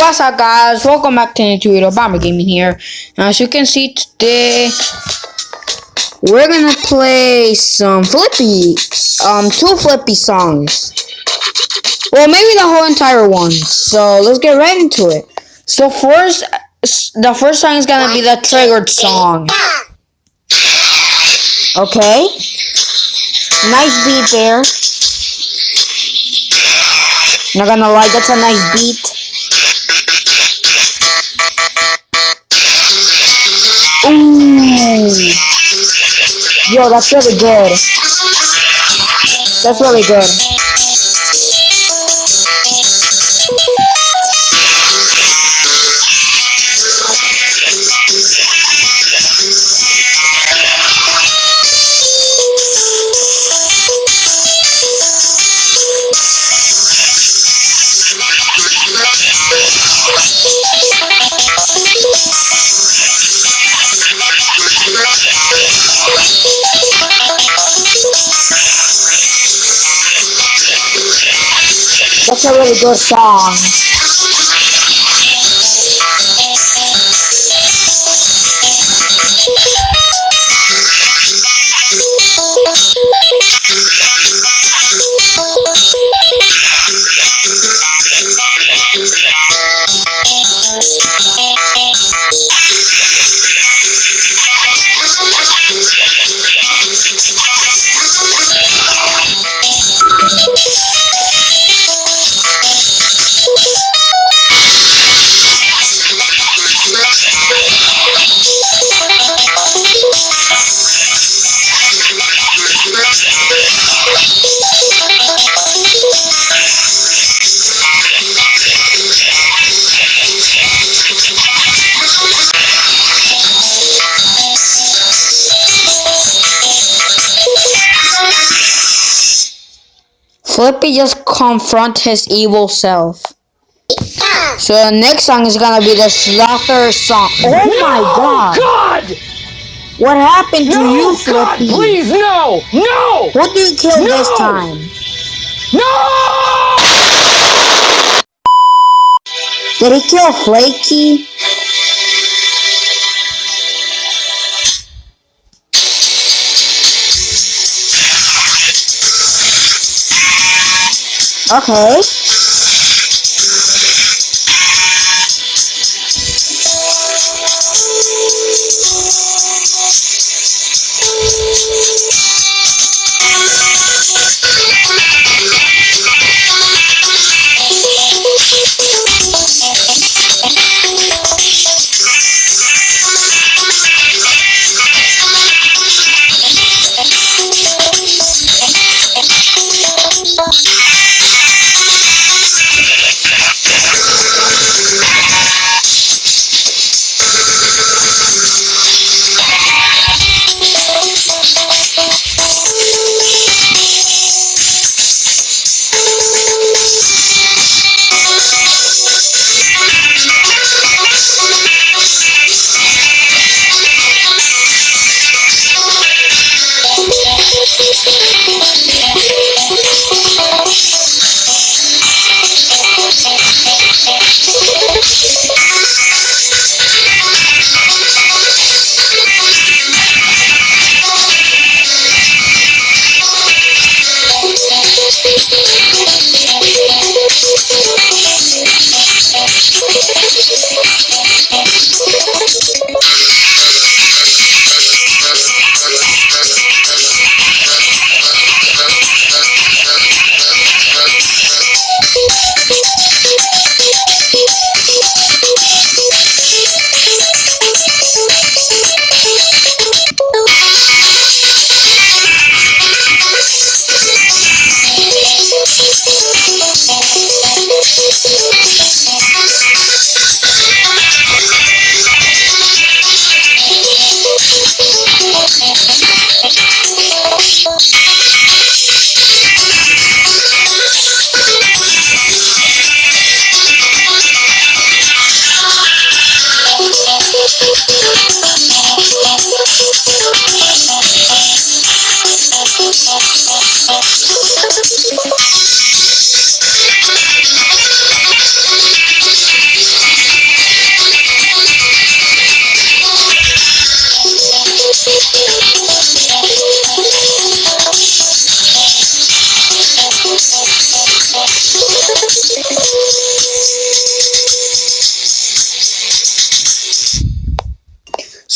What's up, guys? Welcome back to Intuitive Bomber Gaming here. As you can see today, we're gonna play some Flippy, two Flippy songs. Well, maybe the whole entire one. So let's get right into it. So first, the first song is gonna be the triggered song. Okay. Nice beat there. Not gonna lie, that's a nice beat. Ooh. Yo, that's really good. That's really good. That's a really good song. Flippy just confront his evil self. So the next song is gonna be the Slaughter song. Oh my god! What happened to you, Flippy? God, please, no! No! What do you kill this time? No! Did he kill Flaky? Okay.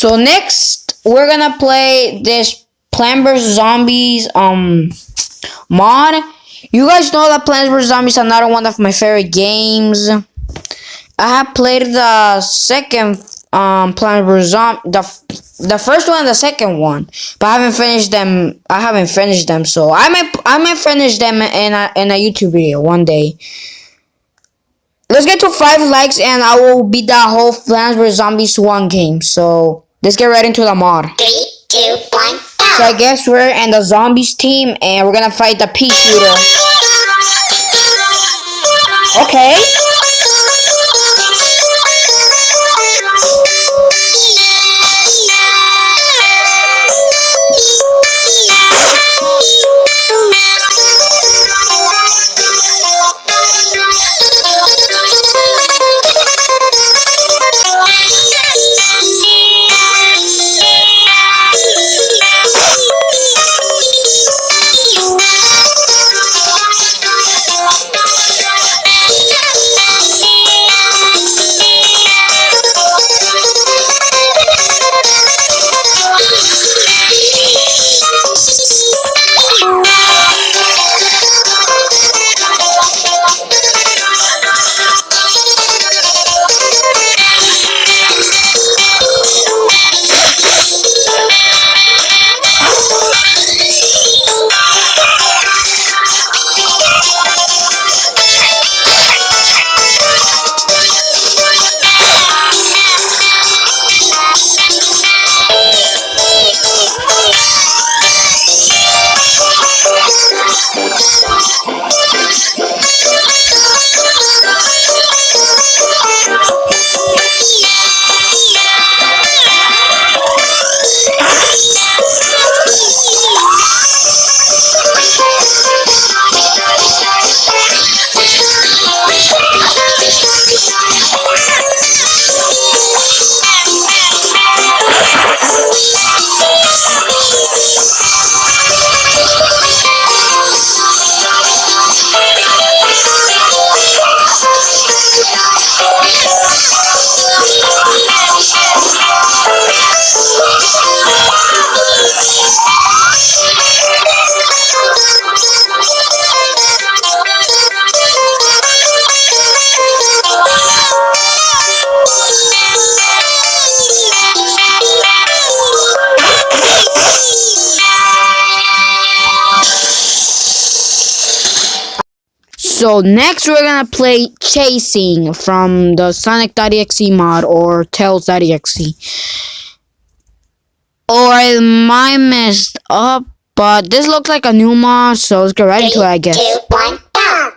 So next, we're gonna play this Plants vs Zombies mod. You guys know that Plants vs Zombies is another one of my favorite games. I have played the second Plants vs Zombies, the first one and the second one, but I haven't finished them. So I might finish them in a YouTube video one day. Let's get to 5 likes and I will beat that whole Plants vs Zombies 1 game. So let's get right into the mod. 3, 2, 1, go! So I guess we're in the zombies team and we're gonna fight the peashooter. Okay. So next we're gonna play Chasing from the Sonic.exe mod or tails.exe. Or I might messed up, but this looks like a new mod, so let's get right into it, I guess. 3, 2, 1, go!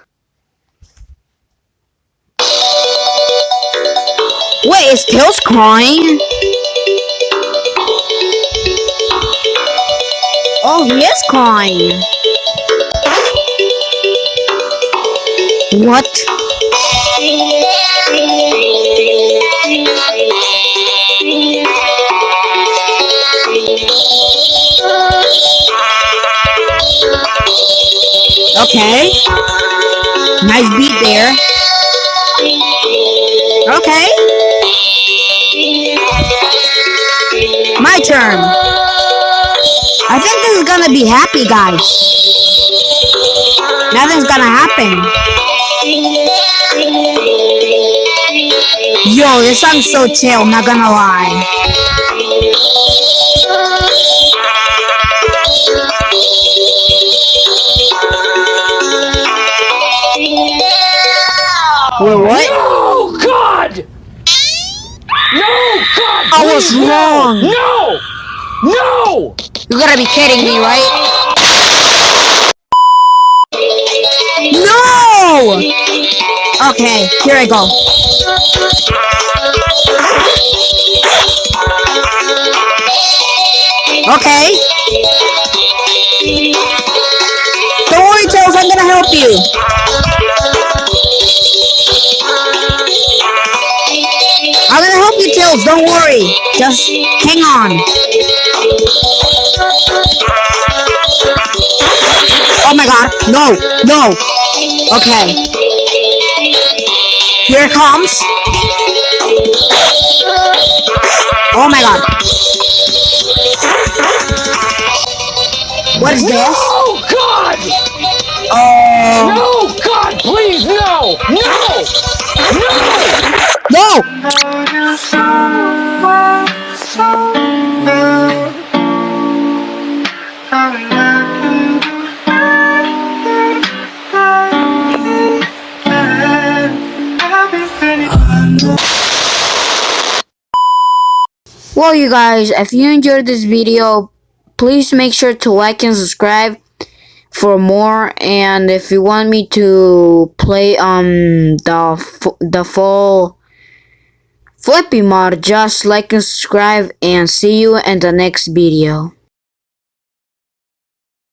Wait, is Tails crying? Oh, he is crying. What? Okay. Nice beat there. Okay. My turn. I think this is gonna be happy, guys. Nothing's gonna happen. Yo, this song's so chill, not gonna lie. Wait, what? No, God! No, God! I was please, wrong. No! No! You gotta be kidding me, right? No! Okay, here I go. Okay. Don't worry, Tails, I'm gonna help you. I'm gonna help you, Tails, don't worry. Just hang on. Oh my god, no, no. Okay. Here it comes. Oh my god. What is this? Oh God! Oh. No, God, please, no! No! No! No! Well, you guys, if you enjoyed this video, please make sure to like and subscribe for more. And if you want me to play the full Flippy mod, just like and subscribe, and see you in the next video.